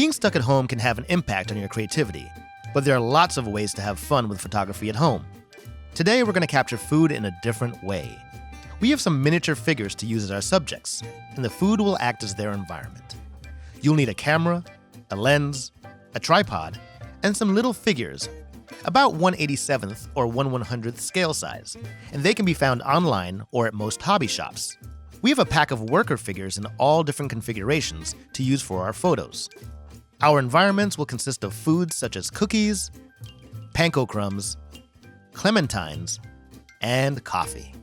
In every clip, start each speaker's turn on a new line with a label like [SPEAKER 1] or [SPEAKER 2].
[SPEAKER 1] Being stuck at home can have an impact on your creativity, but there are lots of ways to have fun with photography at home. Today, we're going to capture food in a different way. We have some miniature figures to use as our subjects, and the food will act as their environment. You'll need a camera, a lens, a tripod, and some little figures, about 1/87th or 1/100th scale size, and they can be found online or at most hobby shops. We have a pack of worker figures in all different configurations to use for our photos. Our environments will consist of foods such as cookies, panko crumbs, clementines, and coffee.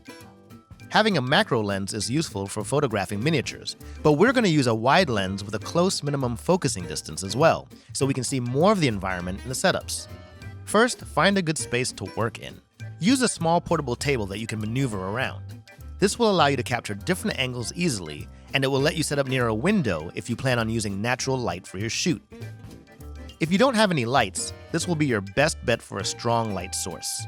[SPEAKER 1] Having a macro lens is useful for photographing miniatures, but we're going to use a wide lens with a close minimum focusing distance as well, so we can see more of the environment in the setups. First, find a good space to work in. Use a small portable table that you can maneuver around. This will allow you to capture different angles easily, and it will let you set up near a window if you plan on using natural light for your shoot. If you don't have any lights, this will be your best bet for a strong light source.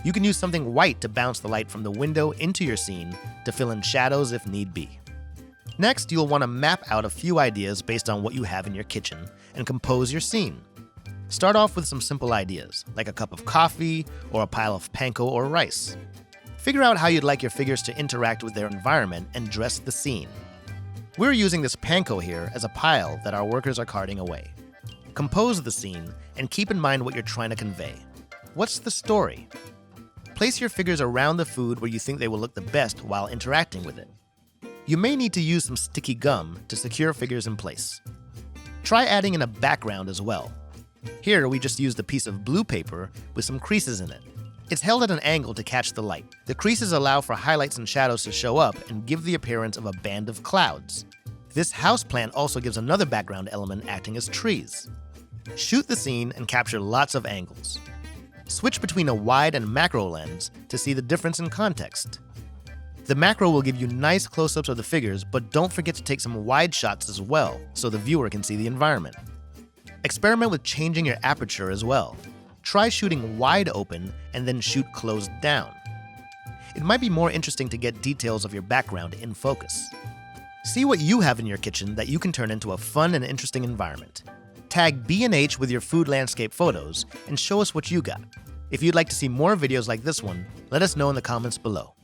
[SPEAKER 1] You can use something white to bounce the light from the window into your scene to fill in shadows if need be. Next, you'll want to map out a few ideas based on what you have in your kitchen and compose your scene. Start off with some simple ideas, like a cup of coffee or a pile of panko or rice. Figure out how you'd like your figures to interact with their environment and dress the scene. We're using this panko here as a pile that our workers are carting away. Compose the scene and keep in mind what you're trying to convey. What's the story? Place your figures around the food where you think they will look the best while interacting with it. You may need to use some sticky gum to secure figures in place. Try adding in a background as well. Here we just used a piece of blue paper with some creases in it. It's held at an angle to catch the light. The creases allow for highlights and shadows to show up and give the appearance of a band of clouds. This houseplant also gives another background element acting as trees. Shoot the scene and capture lots of angles. Switch between a wide and macro lens to see the difference in context. The macro will give you nice close-ups of the figures, but don't forget to take some wide shots as well so the viewer can see the environment. Experiment with changing your aperture as well. Try shooting wide open and then shoot closed down. It might be more interesting to get details of your background in focus. See what you have in your kitchen that you can turn into a fun and interesting environment. Tag B&H with your food landscape photos and show us what you got. If you'd like to see more videos like this one, let us know in the comments below.